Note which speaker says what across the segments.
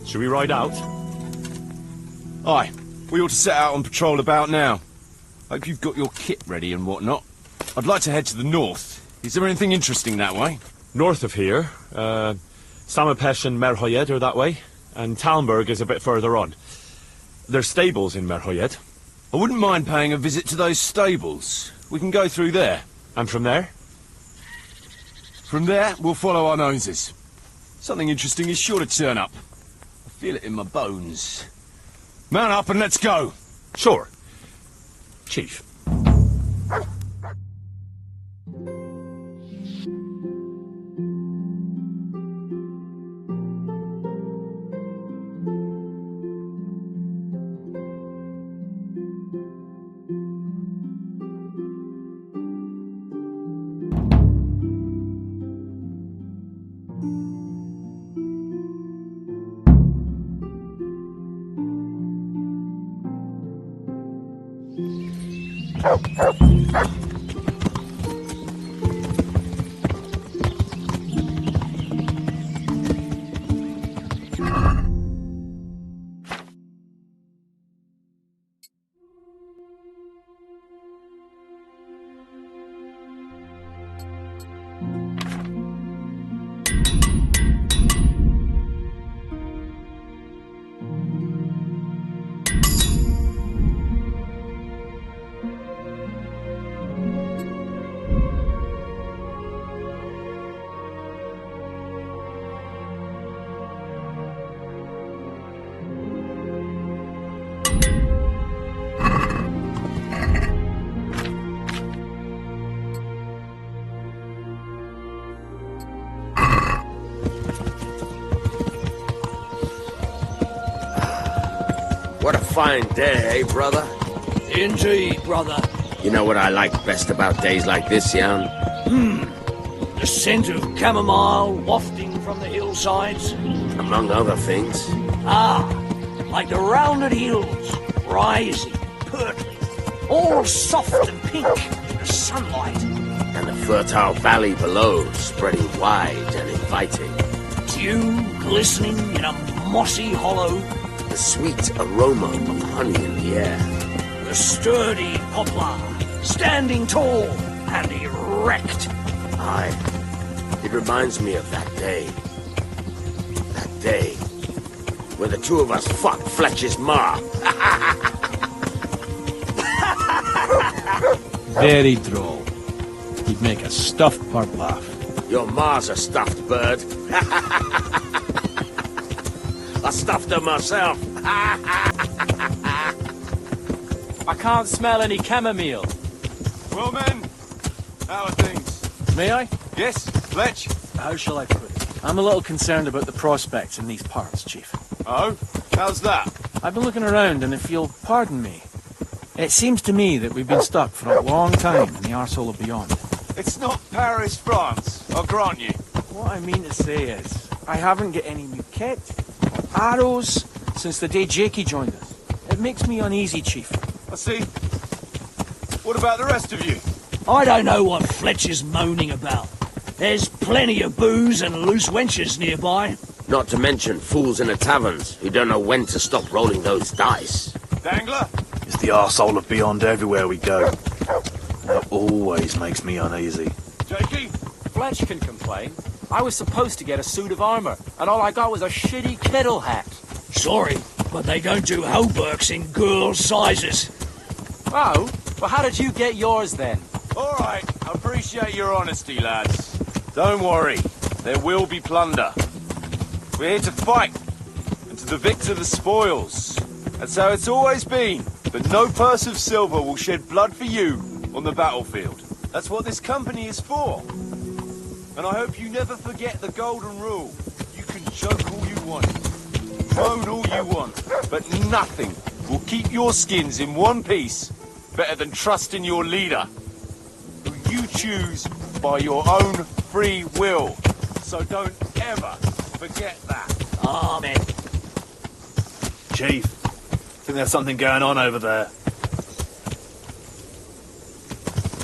Speaker 1: Should we ride out?
Speaker 2: Aye, we ought to set out on patrol about now. Hope you've got your kit ready and whatnot. I'd like to head to the north. Is there anything interesting that way?
Speaker 1: North of here, Samapesh and Merhoyed are that way, and Talmberg is a bit further on. There's stables in Merhoyed.
Speaker 2: I wouldn't mind paying a visit to those stables. We can go through there.
Speaker 1: And from there?
Speaker 2: From there, we'll follow our noses. Something interesting is sure to turn up. I feel it in my bones. Mount up and let's go!
Speaker 1: Sure. Chief.
Speaker 3: What a fine day, eh, brother?
Speaker 4: Indeed, brother.
Speaker 3: You know what I like best about days like this, Jan?
Speaker 4: The scent of chamomile wafting from the hillsides.
Speaker 3: Among other things.
Speaker 4: Ah, like the rounded hills, rising, purpling, all soft and pink in the sunlight.
Speaker 3: And the fertile valley below, spreading wide and inviting.
Speaker 4: Dew glistening in a mossy hollow.
Speaker 3: The sweet aroma of honey in the air.
Speaker 4: The sturdy poplar, standing tall and erect.
Speaker 3: Aye, it reminds me of that day. That day when the two of us fought Fletcher's ma.
Speaker 5: Very droll. You'd make a stuffed bird laugh.
Speaker 3: Your ma's a stuffed bird. I stuffed her myself.
Speaker 5: I can't smell any chamomile.
Speaker 2: Well, men, how are things?
Speaker 5: May I?
Speaker 2: Yes, Fletch?
Speaker 5: How shall I put it? I'm a little concerned about the prospects in these parts, Chief.
Speaker 2: Oh? How's that?
Speaker 5: I've been looking around, and if you'll pardon me, it seems to me that we've been stuck for a long time in the arsehole of beyond.
Speaker 2: It's not Paris, France, I'll grant you.
Speaker 5: What I mean to say is, I haven't got any new kit, arrows, since the day Jakey joined us. It makes me uneasy, Chief.
Speaker 2: I see. What about the rest of you?
Speaker 4: I don't know what Fletcher's moaning about. There's plenty of booze and loose wenches nearby.
Speaker 3: Not to mention fools in the taverns who don't know when to stop rolling those dice.
Speaker 2: Dangler?
Speaker 6: It's the arsehole of beyond everywhere we go. That always makes me uneasy.
Speaker 2: Jakey?
Speaker 7: Fletch can complain. I was supposed to get a suit of armor, and all I got was a shitty kettle hat.
Speaker 4: Sorry, but they don't do hauberks in girls' sizes.
Speaker 7: Oh? Well, how did you get yours then?
Speaker 2: All right, I appreciate your honesty, lads. Don't worry, there will be plunder. We're here to fight, and to the victor the spoils. That's how it's always been, but no purse of silver will shed blood for you on the battlefield. That's what this company is for. And I hope you never forget the golden rule. You can joke all you want, moan all you want, but nothing will keep your skins in one piece better than trusting your leader, who you choose by your own free will. So don't ever forget that.
Speaker 4: Amen.
Speaker 6: Chief, think there's something going on over there.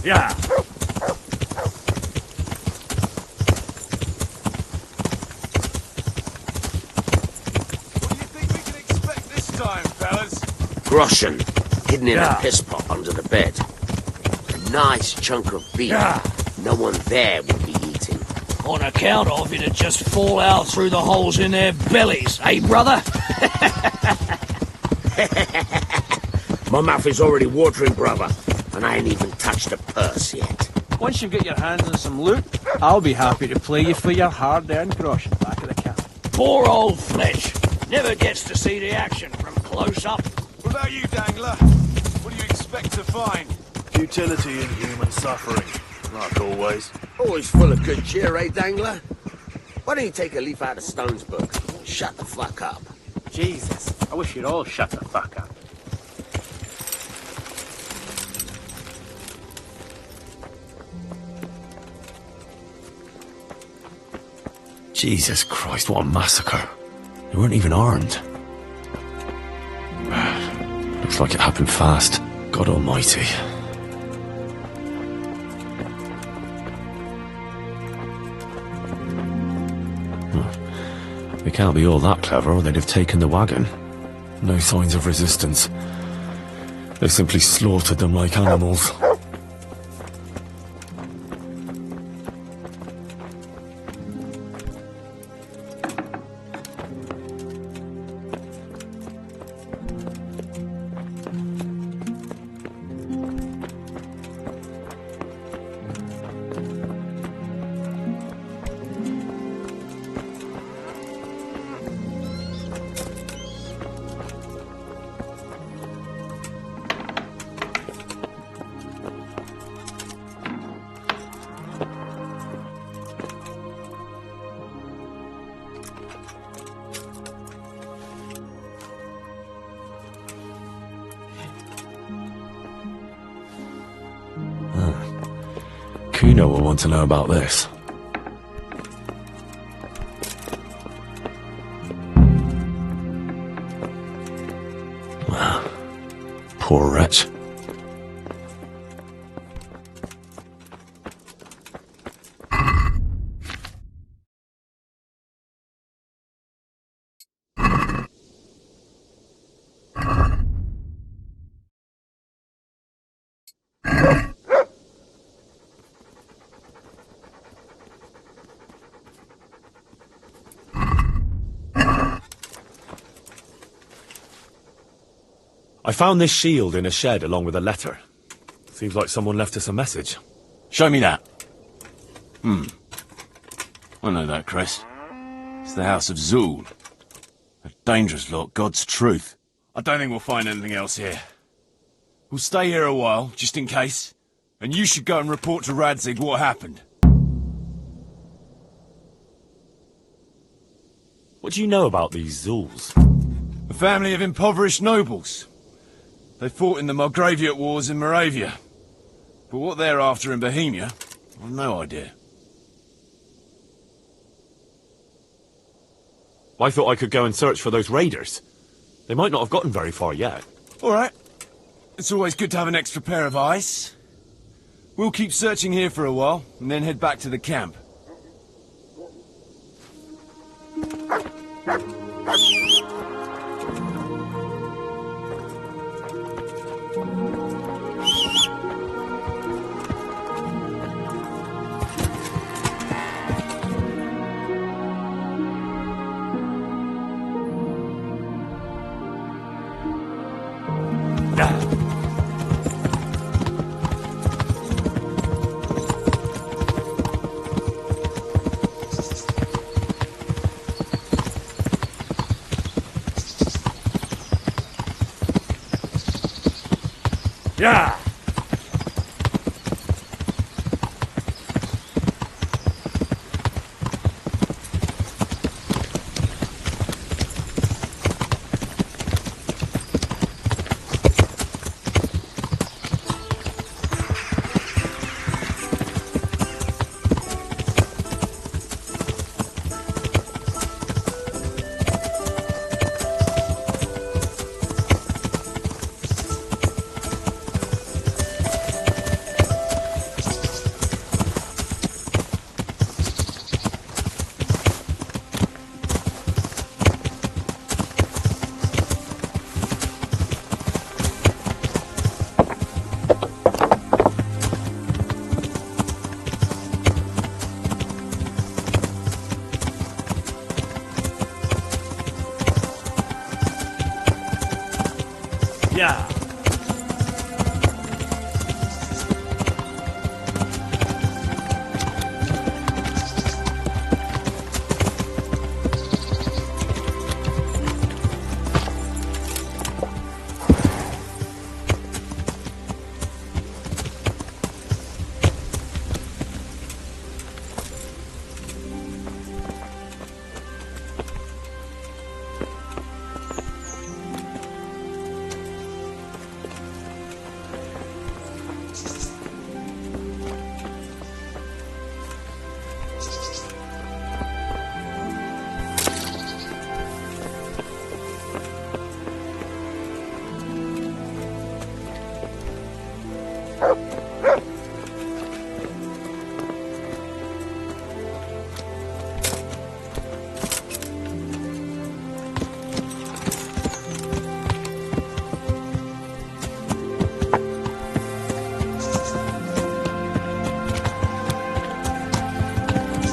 Speaker 4: Yeah.
Speaker 2: What are
Speaker 3: Groschen, hidden in a piss pot under the bed. A nice chunk of beef. No one there would be eating.
Speaker 4: On account of it'd just fall out through the holes in their bellies, eh, brother?
Speaker 3: My mouth is already watering, brother, and I ain't even touched the purse yet.
Speaker 5: Once you get your hands on some loot, I'll be happy to play you for your hard-earned groschen back at the camp.
Speaker 4: Poor old Fletch. Never gets to see the action from close up.
Speaker 2: What about you, Dangler? What do you expect to find?
Speaker 6: Futility in human suffering, like always.
Speaker 3: Always full of good cheer, eh, Dangler? Why don't you take a leaf out of Stone's book? Shut the fuck up.
Speaker 7: Jesus, I wish you'd all shut the fuck up.
Speaker 1: Jesus Christ, what a massacre. They weren't even armed. Looks like it happened fast. God almighty. They can't be all that clever or they'd have taken the wagon. No signs of resistance. They simply slaughtered them like animals. Kuno will want to know about this. Poor wretch. I found this shield in a shed along with a letter. Seems like someone left us a message.
Speaker 2: Show me that. I know that, Chris. It's the House of Zool. A dangerous lot, God's truth. I don't think we'll find anything else here. We'll stay here a while, just in case. And you should go and report to Radzig what happened.
Speaker 1: What do you know about these Zools?
Speaker 2: A family of impoverished nobles. They fought in the Margraviate Wars in Moravia. But what they're after in Bohemia, I've no idea.
Speaker 1: I thought I could go and search for those raiders. They might not have gotten very far yet.
Speaker 2: All right. It's always good to have an extra pair of eyes. We'll keep searching here for a while, and then head back to the camp.
Speaker 1: Yeah!
Speaker 4: Yeah.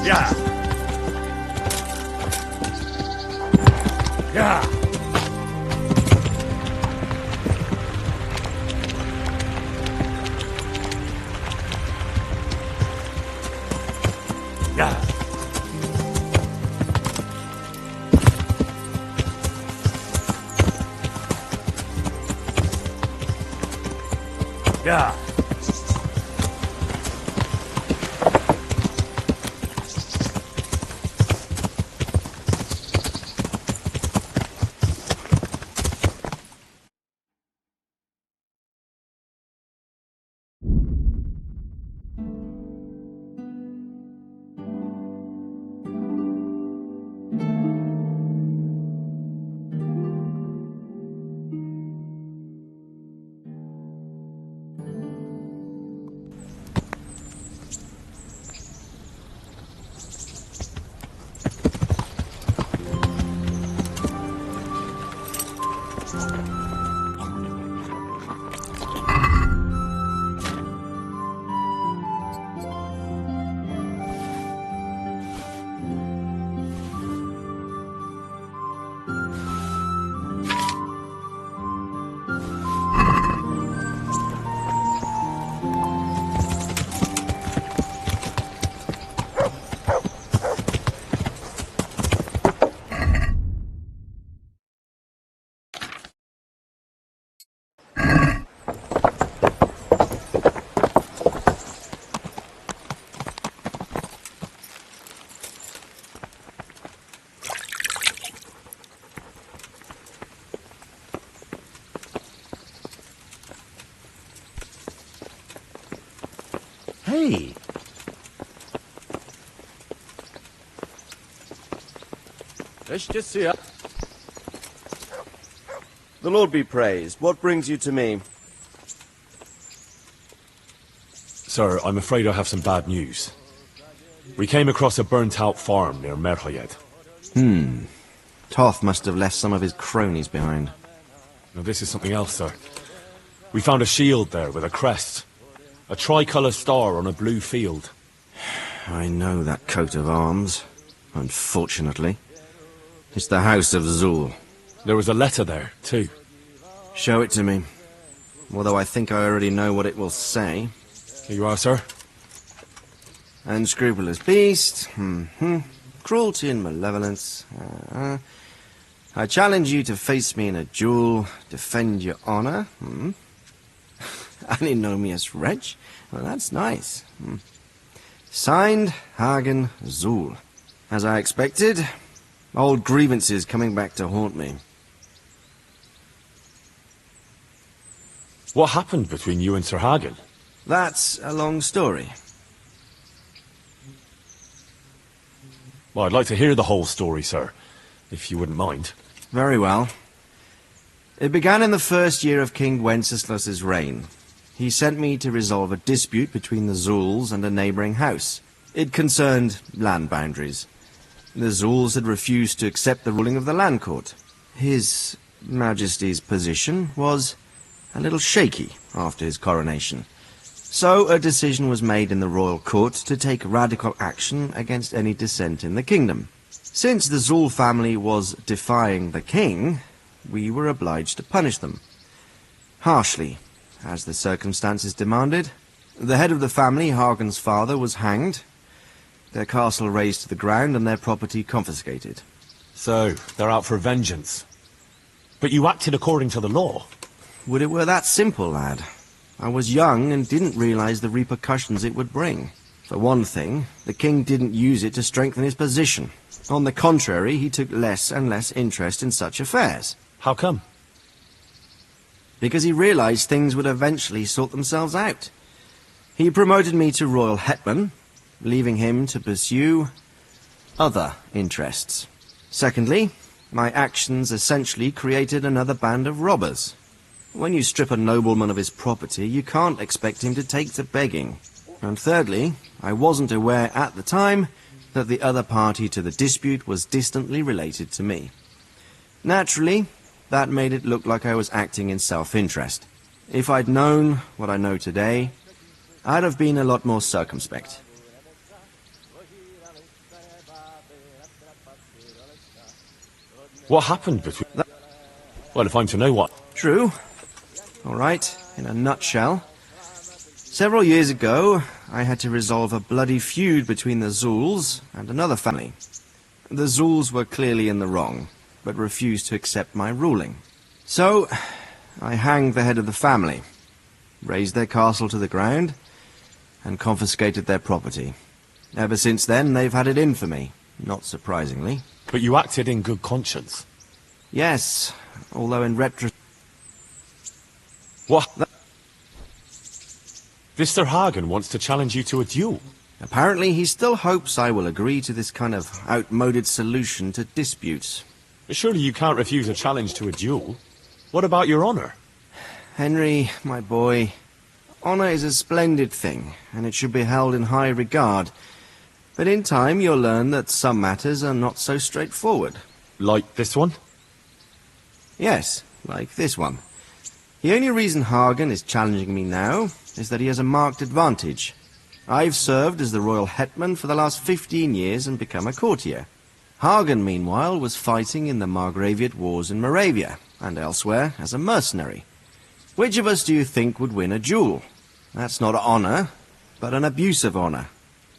Speaker 3: Yeah. Yeah. Yeah. Yeah.
Speaker 8: Hey!
Speaker 9: The Lord be praised. What brings you to me?
Speaker 1: Sir, I'm afraid I have some bad news. We came across a burnt-out farm near Merhoyed.
Speaker 8: Toth must have left some of his cronies behind.
Speaker 1: Now, this is something else, sir. We found a shield there with a crest. A tricolour star on a blue field.
Speaker 8: I know that coat of arms, unfortunately. It's the House of Zul.
Speaker 1: There was a letter there, too.
Speaker 8: Show it to me. Although I think I already know what it will say.
Speaker 1: Here you are, sir.
Speaker 8: Unscrupulous beast. Cruelty and malevolence. I challenge you to face me in a duel, defend your honor. Antinomious wretch. Well, that's nice. Signed, Hagen Zul. As I expected, old grievances coming back to haunt me.
Speaker 1: What happened between you and Sir Hagen?
Speaker 8: That's a long story.
Speaker 1: Well, I'd like to hear the whole story, sir, if you wouldn't mind.
Speaker 8: Very well. It began in the first year of King Wenceslas's reign. He sent me to resolve a dispute between the Zuls and a neighbouring house. It concerned land boundaries. The Zuls had refused to accept the ruling of the land court. His Majesty's position was a little shaky after his coronation. So a decision was made in the royal court to take radical action against any dissent in the kingdom. Since the Zul family was defying the king, we were obliged to punish them. Harshly, as the circumstances demanded. The head of the family, Hagen's father, was hanged, their castle razed to the ground and their property confiscated.
Speaker 1: So, they're out for vengeance. But you acted according to the law.
Speaker 8: Would it were that simple, lad. I was young and didn't realize the repercussions it would bring. For one thing, the king didn't use it to strengthen his position. On the contrary, he took less and less interest in such affairs.
Speaker 1: How come?
Speaker 8: Because he realized things would eventually sort themselves out. He promoted me to royal hetman, leaving him to pursue other interests. Secondly, my actions essentially created another band of robbers. When you strip a nobleman of his property, you can't expect him to take to begging. And thirdly, I wasn't aware at the time that the other party to the dispute was distantly related to me. Naturally, that made it look like I was acting in self-interest. If I'd known what I know today, I'd have been a lot more circumspect.
Speaker 1: What happened between... Well, if I'm to know what...
Speaker 8: True. All right, in a nutshell. Several years ago, I had to resolve a bloody feud between the Zuls and another family. The Zuls were clearly in the wrong, but refused to accept my ruling. So, I hanged the head of the family, razed their castle to the ground, and confiscated their property. Ever since then, they've had it in for me, not surprisingly.
Speaker 1: But you acted in good conscience.
Speaker 8: Yes, although in retrospect...
Speaker 1: What? This Sir Hagen wants to challenge you to a duel.
Speaker 8: Apparently he still hopes I will agree to this kind of outmoded solution to disputes.
Speaker 1: Surely you can't refuse a challenge to a duel. What about your honor?
Speaker 8: Henry, my boy, honor is a splendid thing, and it should be held in high regard. But in time you'll learn that some matters are not so straightforward.
Speaker 1: Like this one?
Speaker 8: Yes, like this one. The only reason Hagen is challenging me now is that he has a marked advantage. I've served as the royal hetman for the last 15 years and become a courtier. Hagen, meanwhile, was fighting in the Margraviate Wars in Moravia, and elsewhere as a mercenary. Which of us do you think would win a duel? That's not honor, but an abuse of honor.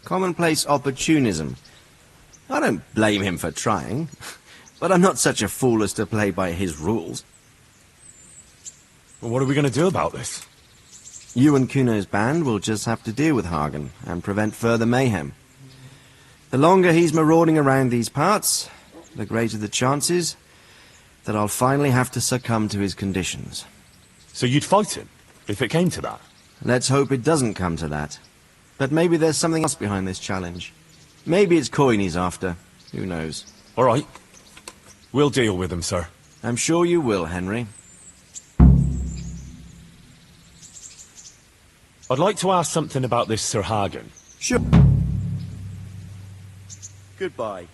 Speaker 8: Commonplace opportunism. I don't blame him for trying, but I'm not such a fool as to play by his rules.
Speaker 1: Well, what are we going to do about this?
Speaker 8: You and Kuno's band will just have to deal with Hagen and prevent further mayhem. The longer he's marauding around these parts, the greater the chances that I'll finally have to succumb to his conditions.
Speaker 1: So you'd fight him, if it came to that?
Speaker 8: Let's hope it doesn't come to that. But maybe there's something else behind this challenge. Maybe it's coin he's after. Who knows?
Speaker 1: All right. We'll deal with him, sir.
Speaker 8: I'm sure you will, Henry.
Speaker 1: I'd like to ask something about this Sir Hagen.
Speaker 9: Sure. Goodbye.